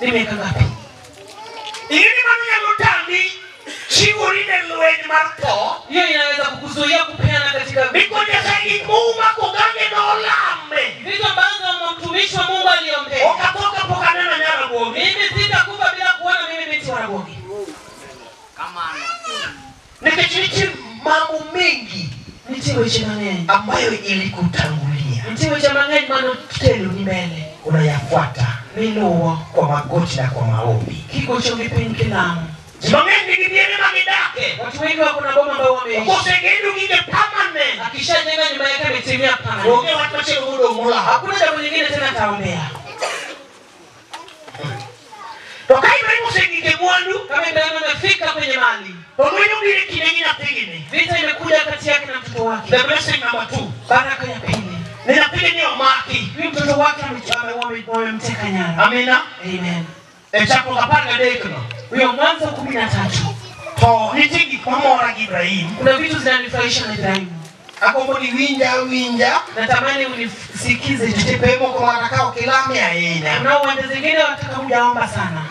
Ni miaka ngapi? Ili manu ya lutani chiwuri ne lueni marpo. Hiyo inaweza kukuzuia kupeana katika Bikoja sahi muuma kugange no lambe. vitu ambazo mtumishi wa Mungu aliombea. Okatoka pokane na nyara bogi. Mimi sitakufa bila kuona mimi binti wa Bogi. Nikichichi mambo mengi Nitiwe chemangeni ambayo ilikutangulia. Nitiwe chemangeni mano tutelo ni mbele. Unayafuata Nilowa kwa magoti na kwa maombi. kiko chongi penkilamu. Chimangeni kibiene magidake. Watu wengi wako na boma ambao wameishi. Kusegedu kike permanent. Akishajenga nyumba yake ametimia pana. Onge watu wache udo mula. Hakuna jambo lingine tena taombea. Toka Ibrahim usengike mwandu. Kama Ibrahim amefika kwenye mali. Pamwenye mbili kinengi na pigine. Vita imekuja kati yake na mtoto wake. The blessing number 2. Baraka ya pili. Nina pigine omaki. Huyu mtoto wake wamemteka nyara. Amina. Amen. Echako kapanga dekno. Huyo Mwanzo 13. To nitingi kwa mora Ibrahim. Kuna vitu zinanifurahisha na Ibrahim. Akombo ni winja. Natamani unisikize Chipemo kwa watakao kilame ya ina. Kuna wanda zingine wataka hujaomba sana.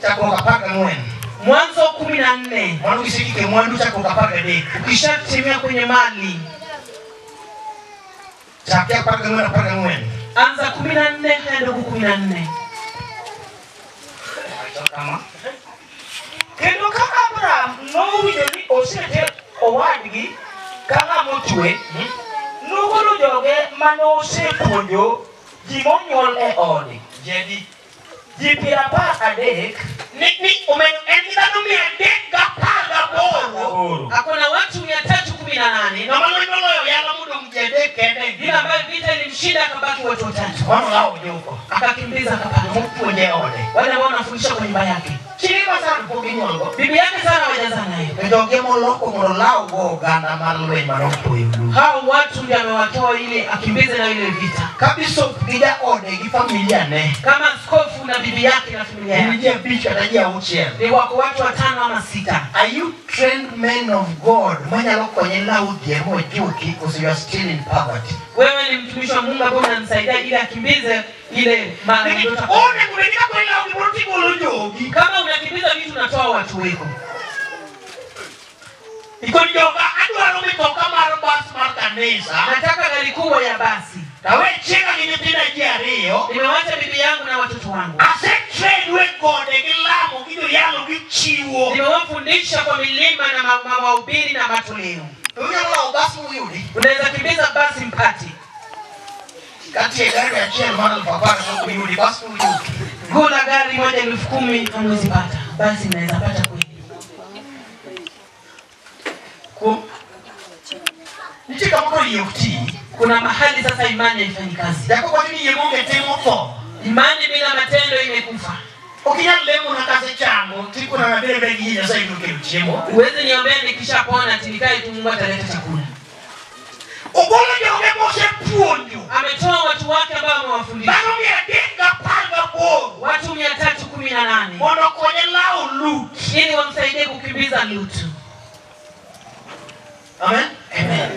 Chako kapanga mwen. Mwanzo 14. Mwandu kisikike mwandu chako kapanga dek. Ukishatimia kwenye mali. Chakia kapanga mwen. Anza 14 hadi 14. Kama Kendo kaka Abraham no wili osete owadgi kaka motwe nugolo joge mano osepuonjo ji monyuol e ode jadi ji 13 ni umeno endano mi adek gapaga boro. Hakuna watu 318. Na mano nyolo yala mudo mjede kende. Bila ambayo vita ilimshinda akabaki watu 3. Mano lao juko. Akakimbiza akapata. Mpunye ode. Wale ambao wanafundisha kwa nyumba yake. Chilima sana mpungi nyolgo. Bibi yake sana wajazana nayo. Ndoge moloko molao go ganda malwe manoko yulu. Hao watu ndio amewatoa ile akimbize na ile vita. Kabisa ukija ode gi familia ne. Kama askofu na bibi yake na familia yake. Nijia bicha najia uchiel. Ni wako watu 5 ama 6. Are you trained men of God? Manya loko nye laudie mo juki because you are still in poverty. Wewe ni mtumishi wa Mungu ambaye unanisaidia ili akimbize ile mali ndoto. One kulenika kwa ila ukibroti kulujogi. Kama unakimbiza vitu unatoa watu wako. Iko njoga adwa lumitoka marabas markanesa. Nataka gari kubwa ya basi. Tawe chenga kinyitina jiario. Nimewacha bibi yangu na watoto wangu. Ase trade we gode gilamo kido yalo gichiwo. Nimewafundisha kwa milima na mahubiri na matoleo. Unala ubasi uyudi. Unaweza kimbiza basi mpati. Kati ya gari ya chel mara papara kwa uyudi basi uyudi. Gula gari moja 10,000 hamwezi pata. Basi naweza pata kweli. Nitika mko yokti. Kuna mahali sasa imani haifanyi kazi. Yako kwa nini yemonge temo to? Imani bila matendo imekufa. Ukinya lemo na kazi chango, tiku na nabebe gija sasa hivi ukichemo. Uweze niombea nikishapona tinikai tu Mungu ataleta chakula. Ogola joge mose puonjo. Ametoa watu wake ambao amewafundisha. Bano mi adenga panga boro. Watu 318. Mono kwenye lao Lut. Ili wamsaidie kukimbiza Lut. Amen. Amen.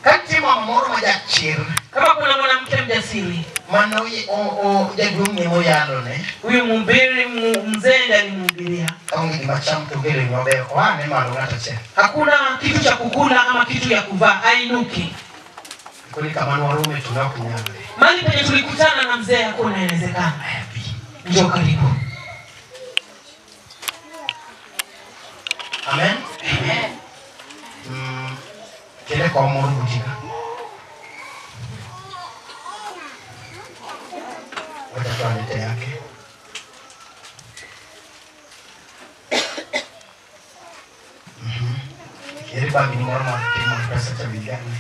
Kati mama moro majachir. Kama kuna mwanamke mjasiri. Mana o jadunge moyalo ne. Huyu mhubiri mzee ndiye alimhubiria. Kaungi ni macham tugele ng'ombe kwa ne malo ngatache. Hakuna kitu cha kukula ama kitu ya kuvaa, ainuki. Kuni kama ni warume tunakunyana. Mali penye tulikutana na mzee hakuna inawezekana. Njoo karibu. Amen. Amen. Kile kwa moro butika. Wacha tuanete yake. Kile bagi ni moro kimo pesa cha bigani.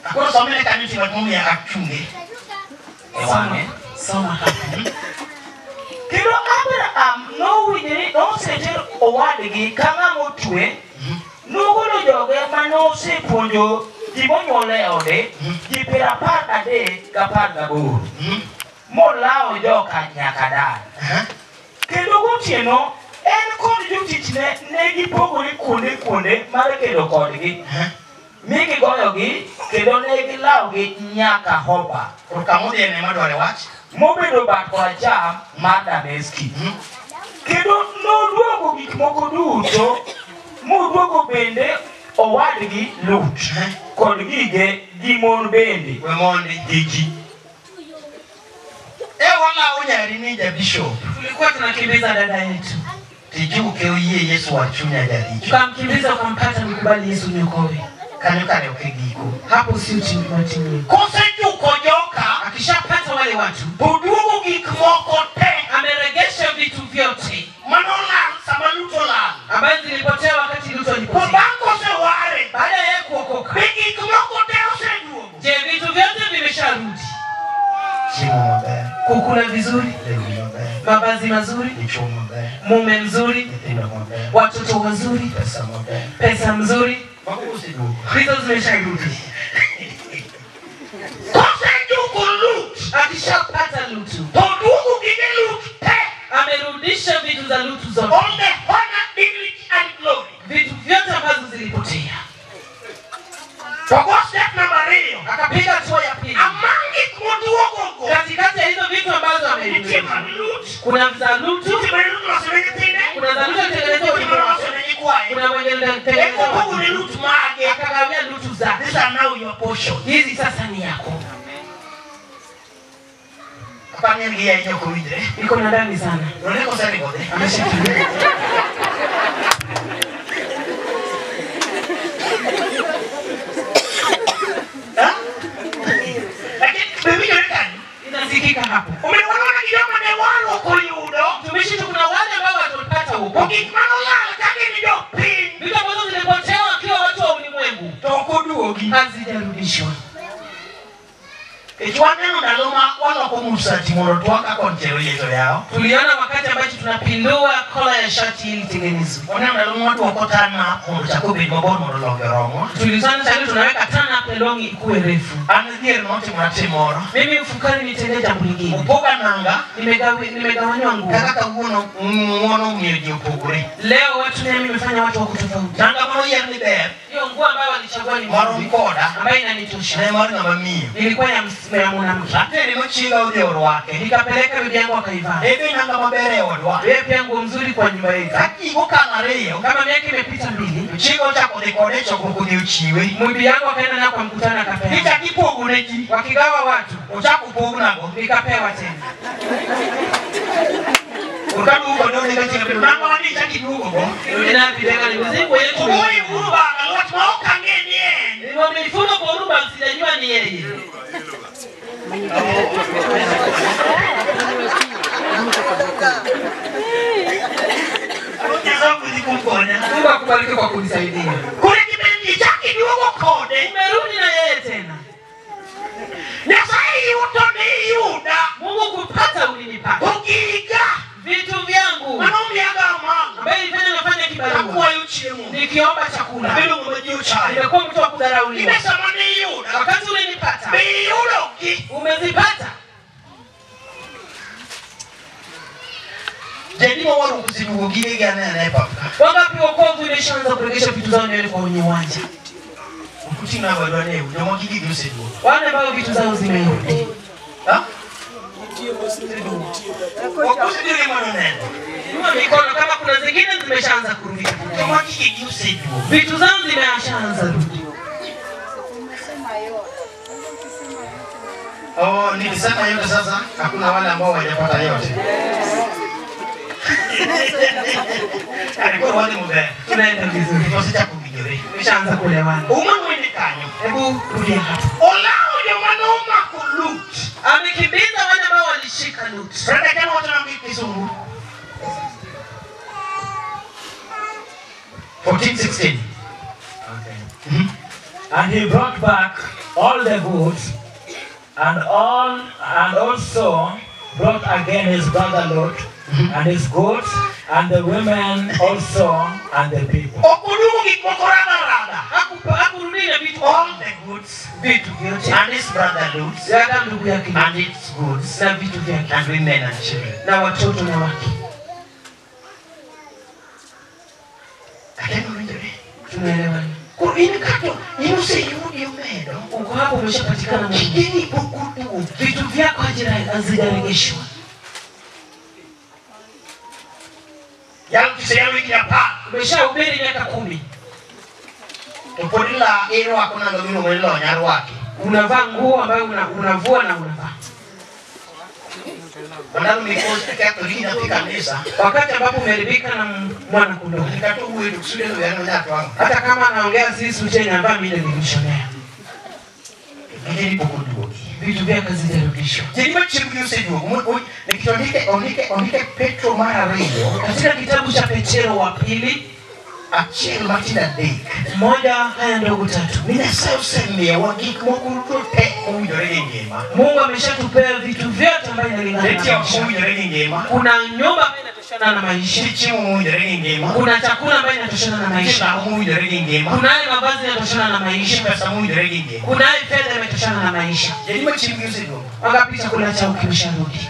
Ako somele kaniti wa mumi ya kachunge. Ewane. Soma hapa. Kendo Abraham no wili osete owadgi kaka motwe nugolo joge mano osepuonjo ji monyuol e ode ji 13 molao joka nyaka dan. Kendo gotieno en kod jotichne ne gipogore kuonde mar kedo kodgi. Miki goyogi kendo ne gilawgi nyaka Hoba. Ukamudi ene madware wach. Mobedo bat koracham mar Dameski. Kendo noduogo gik moko duto, moduogo bende owadgi Lut kod gige gi mon bende. Wemondi Gigi. Wala unyari ni ja bishop. Tulikuwa tunakimbiza dada yetu. Tijuke uye Yesu wa chunya jaricho. Tukamkimbiza ukampata mkubali Yesu nyokowe. Kanyuka ukigiko. Hapo si utimimi. Kose juko joka. Akishapata wale watu. Budugu gikmoko te. Ameregesha vitu vyote. Manola samalutola. Ambazo zilipotea wakati Lutu alipotea. Kubango se ware. Baada ya kuokoka. Gikmoko te oseduogo. Je, vitu vyote vimesharudi? Chimo mabe. Kukula vizuri. Mavazi mazuri. Mume mzuri. Watoto wazuri. Pesa mzuri. Hizo zimesharudi. Akishapata Lutu. Amerudisha vitu za Lutu zote. Vitu vyote ambazo zilipotea. Akapiga hatua ya pili. Katikati ya hizo vitu ambazo amerudisha. Kuna za Lutu. Kuna za Lutu alitengenezwa ulimwengu. Kuna mwenye alitengenezwa akagawia Lutu zake. Hizi sasa ni yako. Iko na ndani sana. Ameshikilia. Inasikika hapo. Tumeshika kuna wale ambao watapata huko. Vitu ambazo zilipotea wakiwa watu wa ulimwengu. Hazijarudishwa. Tuliona wakati ambacho tunapindua kola ya shati ili tengenezwe. Tuliona sasa tunaweka tana pelongi ikuwe refu. Mimi mfukani nitendea jambo lingine. Nimegawanywa nguo. Leo watu nami nimefanya watu wa kutofauti. Hiyo nguo ambayo walichagua ni mkoda ambayo inanitosha. Ilikuwa ya mwanamke. Nikapeleka bibi yangu akaivaa. Yeye pia nguo mzuri kwa nyumba yetu. Kama miaka imepita 2. Bibi yangu akaenda na kwa mkutano akapewa. Wakigawa watu. Nikapewa tena. Nimefunga kwa uruba sijajua ni yeye. Mungu akubariki kwa kunisaidia. Umerudi na yeye tena. Mungu kupata ulinipata. Vitu vyangu. Ambaye ilifanya nafanya kibarua. Nikiomba chakula. Nimekuwa mtu wa kudharauliwa. Wakati ulinipata. Umezipata. Wangapi wokovu imeshaanza kuregesha vitu zao nywele kwa wenye uwanja. Wale ambao vitu zao zimerudi. Mikono kama kuna zingine zimeshaanza kurudi. Vitu zao zimeshaanza kurudi. Nilisema yote sasa, hakuna wale ambao hawajapata yote. Alikuwa wale mbele. Tunaenda vizuri. Tunasita kuvijori. Tumeshaanza kuelewana. Umwende kanyo. Hebu rudia hapa. Olao jamanoma kulut. Amekimbiza wale ambao walishika Lut. Brenda kama watu na Kizungu. 14:16. Okay. And he brought back all the goods and also brought again his brother Lot and his goods and the women also and the people. All the goods and his brother Lot and its goods and women and children. Na watoto na wake. Tunaelewana. Inikato inuse yudi umedo. Uko hapo umeshapatikana Mungu. Kigeni kukudu. Vitu vyako hazijarejeshwa. Yalu kisaya wiki ya pa. Umeshahubiri miaka 10. Tupodila ero wako na ngomino mwelo nyaru wake. Unavaa nguo ambayo unavua na unavaa. Wandalu mikosi kato hina pika nisa. Wakati ambapo umeharibika na mwana kondoo. Nikato uwe tukusudelo ya nyato wangu. Hata kama anaongea sisi ucheni ambao mimi nilimshonea. Kigeni kukudu. Vitu vyako hazijarudishwa. Jilima chimu yusedu. Nikitondike Petro mara reyo. Katika kitabu cha Petro wa pili Achiel matina dek. 1 haya ndogo 3. Mina sayo semea wagik mokuruto te uwidore ngema. Mungu ameshatupea vitu vyote ambavyo vinalingana Letia na maisha. uwidore ngema. Kuna nyumba ambayo inatoshana na maisha. Chichimu uwidore ngema. Kuna chakula ambayo inatoshana na maisha. Chila uwidore ngema. Kuna mavazi yanatoshana na maisha. Chipesa uwidore ngema. Kuna fedha inatoshana na maisha. Jilima chimu yusedu. Wangapi chakula chao kimesharudi?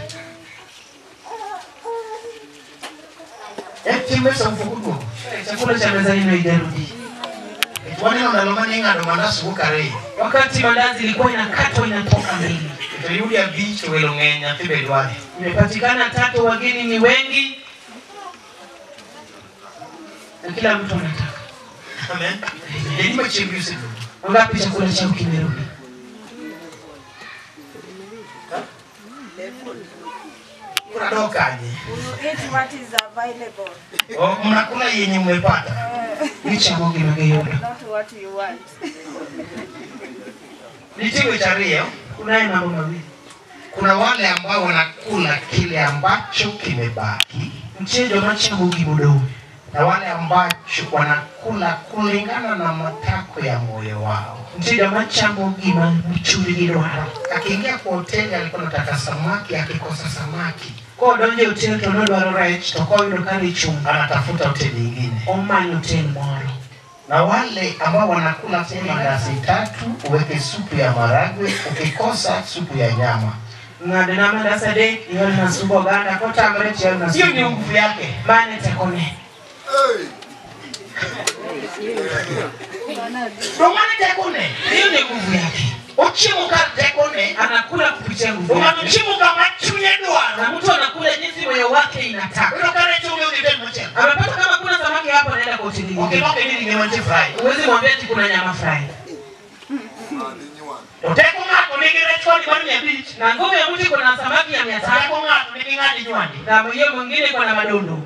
Chimesa ufukudu. Chakula cha mezani ndio ijarudi. Waneno nalomani ngado mandasu bukare. Wakati mandazi ilikuwa inakatwa inatoka mbili. Tuyudi ya beach welo ngenya tibedwale. Imepatikana 3, wageni ni wengi. Na kila mtu anataka. Amen. Jilima chimu yusedu. Wangapi chakula chao kimerudi? Kuna dokaje. Eat what is available. Mnakula yenye mmepata. Licha Mungu mageyodo. Not what you want. Nitiwe chario. Kunaye mambo mawili. Kuna wale ambao wanakula kile ambacho kimebaki. Mchejo macha Mungu mudomo. Na wale ambao wanakula kulingana na matako ya moyo wao. Mchejo macha Mungu mchuri gidwaro. Akiingia kwa hoteli alikuwa anataka samaki, akikosa samaki Kwa donje hotel to nodwaro rech to kwa yudo kali chunga. anatafuta hoteli nyingine. Omanyo hotel moro. Na wale ambao wanakula mandazi 3 uweke supu ya maragwe, ukikosa supu ya nyama. Ngade na mandasa de yoni na subo ganda kota amrechi yoni na Sio subo. ni nguvu yake. Mane tekone. Romani tekone. Hiyo ni nguvu yake. Ochimu ka tekone. Anakula kupitia nguvu yake. Unachimu kama chunye dwaro. Na mtu anakula jinsi moyo wake inataka. Ndio kale chunye ungebe mchana. Amepata kama kuna samaki hapo anaenda kwa hoteli nyingine. Ukitoka nini ngemanchi fry. Uwezi mwambia ati kuna nyama fry. Uteko ngako nigi rechoni kwani ya beach. Na nguvu ya mtu kuna samaki ya 500. Uteko ngako nigi ngadi nywandi. Na mwenyewe mwingine kuna madondo.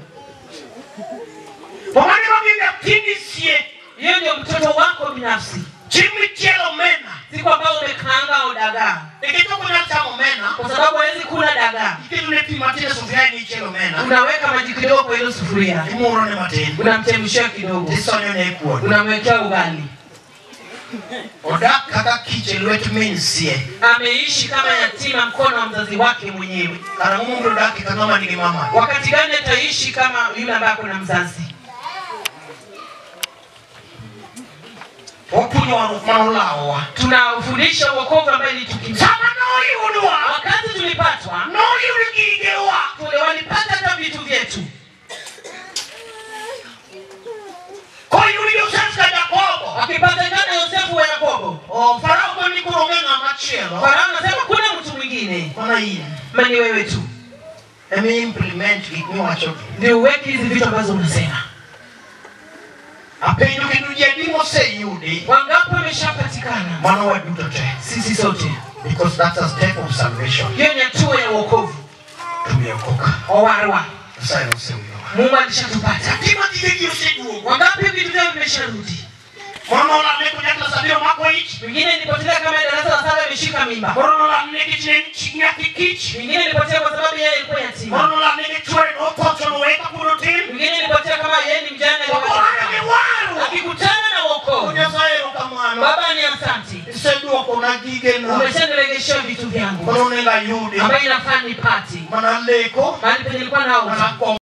Pomani mabinga tini sie. Hiyo ndio mtoto wako binafsi. Chimi chelo mena. Siku ambao umekaanga au dagaa. Nikitoka na chamo mena. Kwa sababu hawezi kula dagaa. Kitu neti matine sufuria ni chelo mena. Unaweka maji kidogo kwa ile sufuria. Imuro ne matine. Unamchemshia kidogo. Disonyo ne kuo. Unamwekea ugali. Odak kaka kiche lwetu minsie. Ameishi kama yatima mkono wa mzazi wake mwenyewe. Kana mungu daki kama ni mama. Wakati gani ataishi kama yule ambaye kuna mzazi? Opunyo wa maulawa. Tunafundisha wokovu ambaye ni tukimbilia. Sama no yunwa. Wakati tulipatwa, No yunigigewa. walipata hata vitu vyetu. Kwa yuni Yosef ka Yakobo. Akipatikana Yosefu wa Yakobo. Farao kwa ni kurongenga machelo. Farao anasema kuna mtu mwingine. Kuna hii. Mani wewe tu. Emi implement kikmiwa choki. Ndio uweke hizi vitu ambazo unasema. Apenyo kinujia dimo se yudi. Wangapi wameshapatikana? Mano wa dutote. Sisi sote. Because that's a step of salvation. Hiyo ni hatua ya wokovu. Tumeokoka. Owarwa. Sasa ndio sema. Mungu alishatupata. Kima kigegi usiku. Wangapi vitu vyao vimesharudi? Mwana la neko nyaka sabio mako hichi. Mwingine nilipotelea kama darasa la 7 ameshika mimba. Mwana la neki chinya kikichi. Mwingine nilipotelea kwa sababu yeye alikuwa yatima. Mwana la neki chwe no pocho no weka protein. Mwingine nilipotelea kama yeye ni mjane Wakora ni waru. akikutana na wokovu. Kunya saero kama Baba ni asante. Isedua kuna gige na. Umeshanirejeshea vitu vyangu. Mwana nenga yudi. Ambayo inafaa nipate. Mana leko. Mahali penye nilikuwa nao. Mana